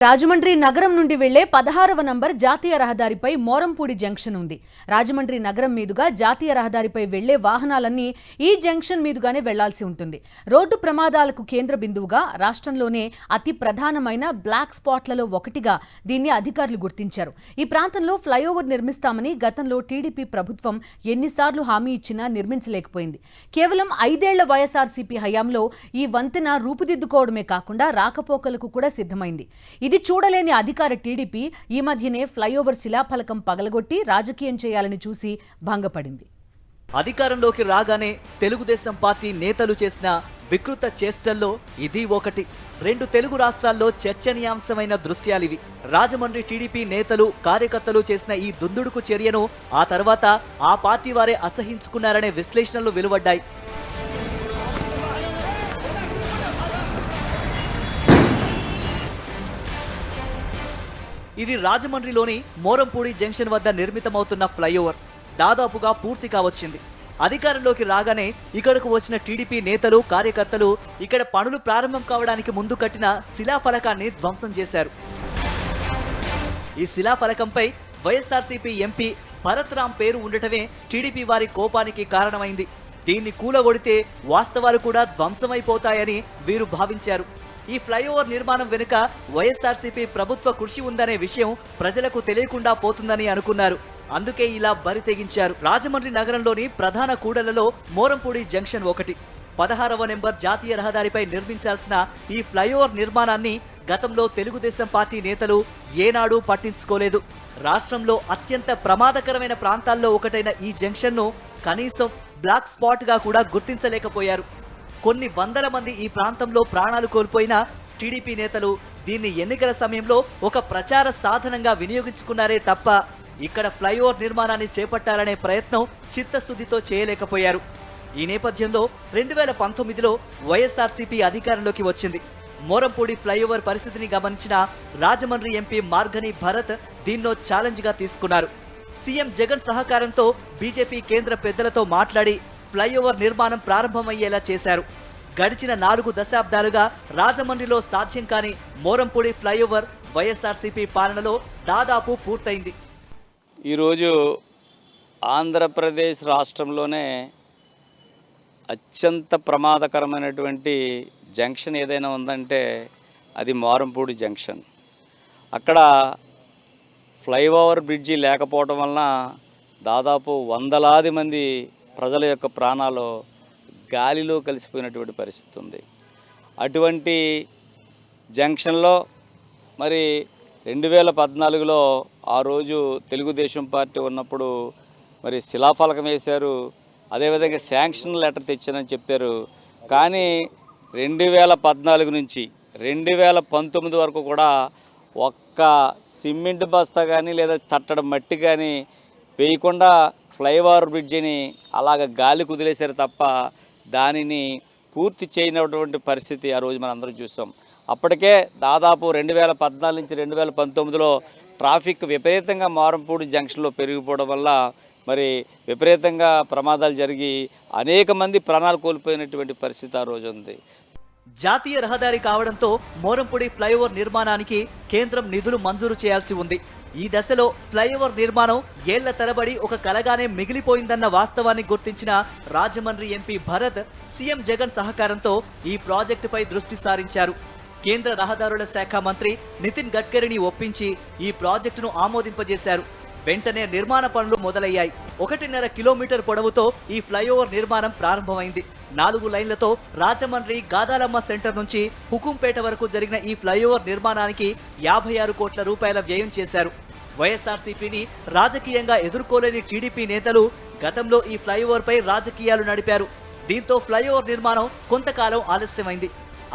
రాజమండ్రి నగరం నుండి వెళ్లే 16వ నంబర్ జాతీయ రహదారిపై మోరంపూడి జంక్షన్ ఉంది. రాజమండ్రి నగరం మీదుగా జాతీయ రహదారిపై వెళ్లే వాహనాలన్నీ ఈ జంక్షన్ మీదుగానే వెళ్లాల్సి ఉంటుంది. రోడ్డు ప్రమాదాలకు కేంద్ర బిందువుగా రాష్ట్రంలోనే అతి ప్రధానమైన బ్లాక్ స్పాట్లలో ఒకటిగా దీన్ని అధికారులు గుర్తించారు. ఈ ప్రాంతంలో ఫ్లైఓవర్ నిర్మిస్తామని గతంలో టీడీపీ ప్రభుత్వం ఎన్నిసార్లు హామీ ఇచ్చినా నిర్మించలేకపోయింది. కేవలం 5 ఏళ్ల వైఎస్ఆర్సీపీ హయాంలో ఈ వంతెన రూపుదిద్దుకోవడమే కాకుండా రాకపోకలకు కూడా సిద్ధమైంది. ఇది చూడలేని అధికార టీడీపీ ఈ మధ్యనే ఫ్లైఓవర్ శిలాఫలకం పగలగొట్టి రాజకీయం చేయాలని చూసి భంగపడింది. అధికారంలోకి రాగానే తెలుగుదేశం పార్టీ నేతలు చేసిన వికృత చేష్టల్లో ఇది ఒకటి. 2 తెలుగు రాష్ట్రాల్లో చర్చనీయాంశమైన దృశ్యాలివి. రాజమండ్రి టీడీపీ నేతలు కార్యకర్తలు చేసిన ఈ దుందుడుకు చర్యను ఆ తర్వాత ఆ పార్టీ వారే అసహించుకున్నారనే విశ్లేషణలు వెలువడ్డాయి. ఇది రాజమండ్రిలోని మోరంపూడి జంక్షన్ వద్ద నిర్మితమవుతున్న ఫ్లైఓవర్ దాదాపుగా పూర్తి కావచ్చింది. అధికారంలోకి రాగానే ఇక్కడకు వచ్చిన టీడీపీ నేతలు కార్యకర్తలు ఇక్కడ పనులు ప్రారంభం కావడానికి ముందు కట్టిన శిలాఫలకాన్ని ధ్వంసం చేశారు. ఈ శిలాఫలకంపై వైఎస్ఆర్సీపీ ఎంపీ భరత్ రామ్ పేరు ఉండటమే టీడీపీ వారి కోపానికి కారణమైంది. దీన్ని కూలగొడితే వాస్తవాలు కూడా ధ్వంసమైపోతాయని వీరు భావించారు. ఈ ఫ్లైఓవర్ నిర్మాణం వెనుక వైఎస్ఆర్సీపీ ప్రభుత్వ కృషి ఉందనే విషయం ప్రజలకు తెలియకుండా పోతుందని అనుకున్నారు. అందుకే ఇలా బరి తెగించారు. రాజమండ్రి నగరంలోని ప్రధాన కూడళ్లలో మోరంపూడి జంక్షన్ ఒకటి. 16వ నెంబర్ జాతీయ రహదారిపై నిర్మించాల్సిన ఈ ఫ్లైఓవర్ నిర్మాణాన్ని గతంలో తెలుగుదేశం పార్టీ నేతలు ఏనాడూ పట్టించుకోలేదు. రాష్ట్రంలో అత్యంత ప్రమాదకరమైన ప్రాంతాల్లో ఒకటైన ఈ జంక్షన్ను కనీసం బ్లాక్ స్పాట్ గా కూడా గుర్తించలేకపోయారు. కొన్ని వందల మంది ఈ ప్రాంతంలో ప్రాణాలు కోల్పోయిన టీడీపీ నేతలు దీన్ని ఎన్నికల సమయంలో ఒక ప్రచార సాధనంగా వినియోగించుకున్నారే తప్ప ఇక్కడ ఫ్లైఓవర్ నిర్మాణాన్ని చేపట్టాలనే ప్రయత్నం చిత్తశుద్ధితో చేయలేకపోయారు. ఈ నేపథ్యంలో 2019లో వైఎస్ఆర్సీపీ అధికారంలోకి వచ్చింది. మోరంపూడి ఫ్లైఓవర్ పరిస్థితిని గమనించిన రాజమండ్రి ఎంపీ మార్గని భరత్ దీన్నో ఛాలెంజ్ గా తీసుకున్నారు. సీఎం జగన్ సహకారంతో బీజేపీ కేంద్ర పెద్దలతో మాట్లాడి ఫ్లైఓవర్ నిర్మాణం ప్రారంభమయ్యేలా చేశారు. గడిచిన 4 దశాబ్దాలుగా రాజమండ్రిలో సాధ్యం కాని మోరంపూడి ఫ్లైఓవర్ వైఎస్ఆర్సీపీ పాలనలో దాదాపు పూర్తయింది. ఈరోజు ఆంధ్రప్రదేశ్ రాష్ట్రంలోనే అత్యంత ప్రమాదకరమైనటువంటి జంక్షన్ ఏదైనా ఉందంటే అది మోరంపూడి జంక్షన్. అక్కడ ఫ్లైఓవర్ బ్రిడ్జి లేకపోవడం వలన దాదాపు వందలాది మంది ప్రజల యొక్క ప్రాణాలు గాలిలో కలిసిపోయినటువంటి పరిస్థితి ఉంది. అటువంటి జంక్షన్లో మరి 2014లో ఆ రోజు తెలుగుదేశం పార్టీ ఉన్నప్పుడు మరి శిలాఫలకం వేశారు. అదేవిధంగా శాంక్షన్ లెటర్ తెచ్చానని చెప్పారు. కానీ 2014 నుంచి 2019 వరకు కూడా ఒక్క సిమెంట్ బస్తా కానీ లేదా తట్టడం మట్టి కానీ వేయకుండా ఫ్లైఓవర్ బ్రిడ్జిని అలాగ గాలి కుదిలేశారు తప్ప దానిని పూర్తి చేయనటువంటి పరిస్థితి ఆ రోజు మనం అందరం చూసాం. అప్పటికే దాదాపు 2014 నుంచి 2019లో ట్రాఫిక్ విపరీతంగా మోరంపూడి జంక్షన్లో పెరిగిపోవడం వల్ల మరి విపరీతంగా ప్రమాదాలు జరిగి అనేక మంది ప్రాణాలు కోల్పోయినటువంటి పరిస్థితి ఆ రోజు ఉంది. జాతీయ రహదారి కావడంతో మోరంపూడి ఫ్లైఓవర్ నిర్మాణానికి కేంద్రం నిధులు మంజూరు చేయాల్సి ఉంది. ఈ దశలో ఫ్లైఓవర్ నిర్మాణం ఏళ్ల తరబడి ఒక కలగానే మిగిలిపోయిందన్న వాస్తవాన్ని గుర్తించిన రాజమండ్రి ఎంపీ భరత్ సీఎం జగన్ సహకారంతో ఈ ప్రాజెక్టుపై దృష్టి సారించారు. కేంద్ర రహదారుల శాఖ మంత్రి నితిన్ గడ్కరీని ఒప్పించి ఈ ప్రాజెక్టును ఆమోదింపజేశారు. వెంటనే నిర్మాణ పనులు మొదలయ్యాయి. 1.5 కిలోమీటర్ పొడవుతో ఈ ఫ్లైఓవర్ నిర్మాణం ప్రారంభమైంది. 4 లైన్లతో రాజమండ్రి గాదాలమ్మ సెంటర్ నుంచి హుకుంపేట వరకు జరిగిన ఈ ఫ్లైఓవర్ నిర్మాణానికి 56 కోట్ల రూపాయల వ్యయం చేశారు. వైఎస్ఆర్సీపీని రాజకీయంగా ఎదుర్కోలేని టీడీపీ నేతలు గతంలో ఈ ఫ్లైఓవర్ పై రాజకీయాలు నడిపారు. దీంతో ఫ్లైఓవర్ నిర్మాణం కొంతకాలం ఆలస్యమైంది.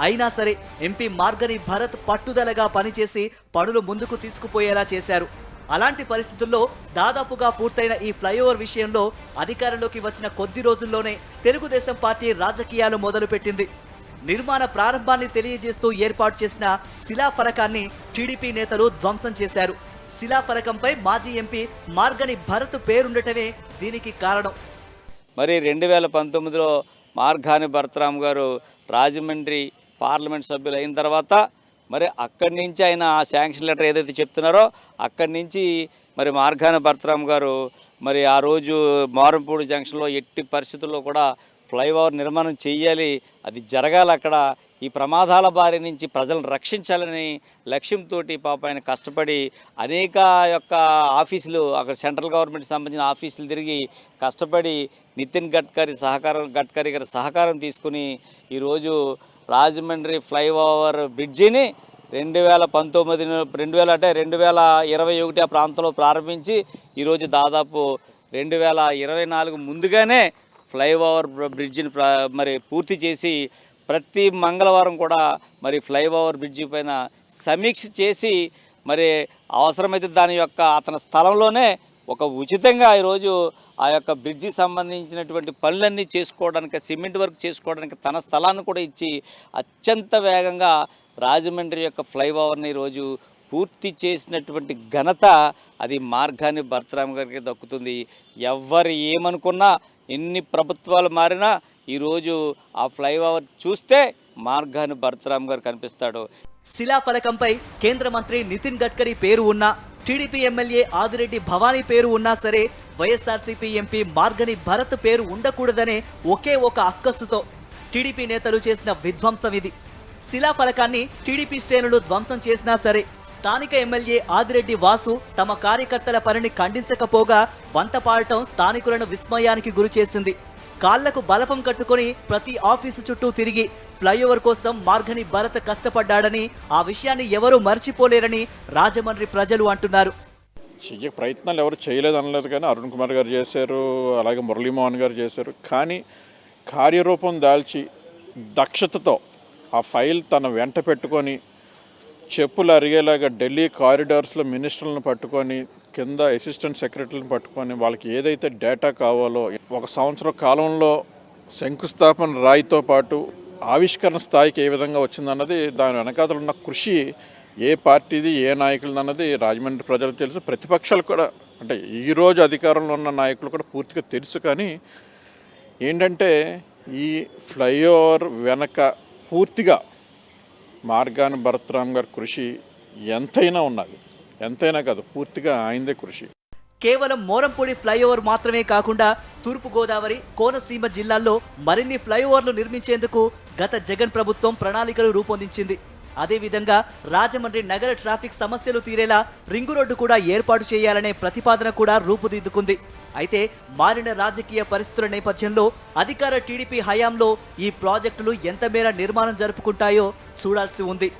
అయినా సరే ఎంపీ మార్గని భరత్ పట్టుదలగా పనిచేసి పనులు ముందుకు తీసుకుపోయేలా చేశారు. అలాంటి పరిస్థితుల్లో దాదాపుగా పూర్తయిన ఈ ఫ్లైఓవర్ విషయంలో అధికారంలోకి వచ్చిన కొద్ది రోజుల్లోనే తెలుగుదేశం పార్టీ రాజకీయాలు మొదలుపెట్టింది. నిర్మాణ ప్రారంభాన్ని తెలియజేస్తూ ఏర్పాటు చేసిన శిలాఫలకాన్ని టీడీపీ నేతలు ధ్వంసం చేశారు. శిలాఫలకంపై మాజీ ఎంపీ మార్గని భరత్ పేరుండటమే దీనికి కారణం. మరి 2019లో మార్గాని భరతరామ్ గారు రాజమండ్రి పార్లమెంట్ సభ్యులు అయిన తర్వాత మరి అక్కడి నుంచి ఆయన ఆ శాంక్షన్ లెటర్ ఏదైతే చెప్తున్నారో అక్కడి నుంచి మరి మార్గాన భరతరామ్ గారు మరి ఆ రోజు మోరంపూడి జంక్షన్లో ఎట్టి పరిస్థితుల్లో కూడా ఫ్లైఓవర్ నిర్మాణం చేయాలి, అది జరగాలి, అక్కడ ఈ ప్రమాదాల బారి నుంచి ప్రజలను రక్షించాలని లక్ష్యంతో పాప ఆయన కష్టపడి అనేక యొక్క ఆఫీసులు అక్కడ సెంట్రల్ గవర్నమెంట్ సంబంధించిన ఆఫీసులు తిరిగి కష్టపడి నితిన్ గడ్కరీ గారి సహకారం తీసుకుని ఈరోజు రాజమండ్రి ఫ్లైఓవర్ బ్రిడ్జిని 2021 ఆ ప్రాంతంలో ప్రారంభించి ఈరోజు దాదాపు 2024 ముందుగానే ఫ్లైఓవర్ బ్రిడ్జిని మరి పూర్తి చేసి ప్రతి మంగళవారం కూడా మరి ఫ్లైఓవర్ బ్రిడ్జి పైన సమీక్ష చేసి మరి అవసరమైతే దాని యొక్క అతని స్థలంలోనే ఒక ఉచితంగా ఈరోజు ఆ యొక్క బ్రిడ్జి సంబంధించినటువంటి పనులన్నీ చేసుకోవడానికి, సిమెంట్ వర్క్ చేసుకోవడానికి తన స్థలాన్ని కూడా ఇచ్చి అత్యంత వేగంగా రాజమండ్రి యొక్క ఫ్లైఓవర్ని ఈరోజు పూర్తి చేసినటువంటి ఘనత అది మార్గాని భరతరామ్ గారికి దక్కుతుంది. ఎవ్వరు ఏమనుకున్నా, ఎన్ని ప్రభుత్వాలు మారినా ఈరోజు ఆ ఫ్లైఓవర్ చూస్తే మార్గాని భరతరామ్ గారు కనిపిస్తాడు. శిలాఫలకంపై కేంద్ర మంత్రి నితిన్ గడ్కరీ పేరు ఉన్నా, టీడీపీ ఎమ్మెల్యే ఆదిరెడ్డి భవానీ పేరు ఉన్నా సరే వైఎస్ఆర్సీపీ ఎంపీ మార్గని భరత్ పేరు ఉండకూడదనే ఒకే ఒక అక్కస్సుతో టీడీపీ నేతలు చేసిన విధ్వంసం ఇది. శిలాఫలకాన్ని టీడీపీ శ్రేణులు ధ్వంసం చేసినా సరే స్థానిక ఎమ్మెల్యే ఆదిరెడ్డి వాసు తమ కార్యకర్తల పనిని ఖండించకపోగా వంతపాడటం స్థానికులను విస్మయానికి గురిచేసింది. కాళ్లకు బలపం కట్టుకొని ప్రతి ఆఫీసు చుట్టూ తిరిగి ఫ్లైఓవర్ కోసం మార్గని భరత్ కష్టపడ్డాడని, ఆ విషయాన్ని ఎవరూ మర్చిపోలేరని రాజమండ్రి ప్రజలు అంటున్నారు. ప్రయత్నాలు ఎవరు చేయలేదు అనలేదు, కానీ అరుణ్ కుమార్ గారు చేశారు, అలాగే మురళీమోహన్ గారు చేశారు. కానీ కార్యరూపం దాల్చి దక్షతతో ఆ ఫైల్ తన వెంట పెట్టుకొని చెప్పులు అరిగేలాగా ఢిల్లీ కారిడార్స్లో మినిస్టర్లను పట్టుకొని, కింద అసిస్టెంట్ సెక్రటరీలను పట్టుకొని వాళ్ళకి ఏదైతే డేటా కావాలో 1 సంవత్సరం కాలంలో శంకుస్థాపన రాయితో పాటు ఆవిష్కరణ స్థాయికి ఏ విధంగా వచ్చిందన్నది, దాని వెనకాతలు ఉన్న కృషి ఏ పార్టీది ఏ నాయకులది అన్నది రాజమండ్రి ప్రజలకు తెలుసు. ప్రతిపక్షాలు కూడా, అంటే ఈరోజు అధికారంలో ఉన్న నాయకులు కూడా పూర్తిగా తెలుసు. కానీ ఏంటంటే ఈ ఫ్లైఓవర్ వెనక పూర్తిగా మార్గాని భరతరామ్ గారి కృషి ఎంతైనా ఉన్నది, ఎంతైనా కాదు, పూర్తిగా ఆయనదే కృషి. కేవలం మోరంపూడి ఫ్లైఓవర్ మాత్రమే కాకుండా తూర్పుగోదావరి, కోనసీమ జిల్లాల్లో మరిన్ని ఫ్లైఓవర్లు నిర్మించేందుకు గత జగన్ ప్రభుత్వం ప్రణాళికలు రూపొందించింది. అదేవిధంగా రాజమండ్రి నగర ట్రాఫిక్ సమస్యలు తీరేలా రింగు రోడ్డు కూడా ఏర్పాటు చేయాలనే ప్రతిపాదన కూడా రూపుదిద్దుకుంది. అయితే మారిన రాజకీయ పరిస్థితుల నేపథ్యంలో అధికార టీడీపీ హయాంలో ఈ ప్రాజెక్టులు ఎంత మేర నిర్మాణం జరుపుకుంటాయో చూడాల్సి ఉంది.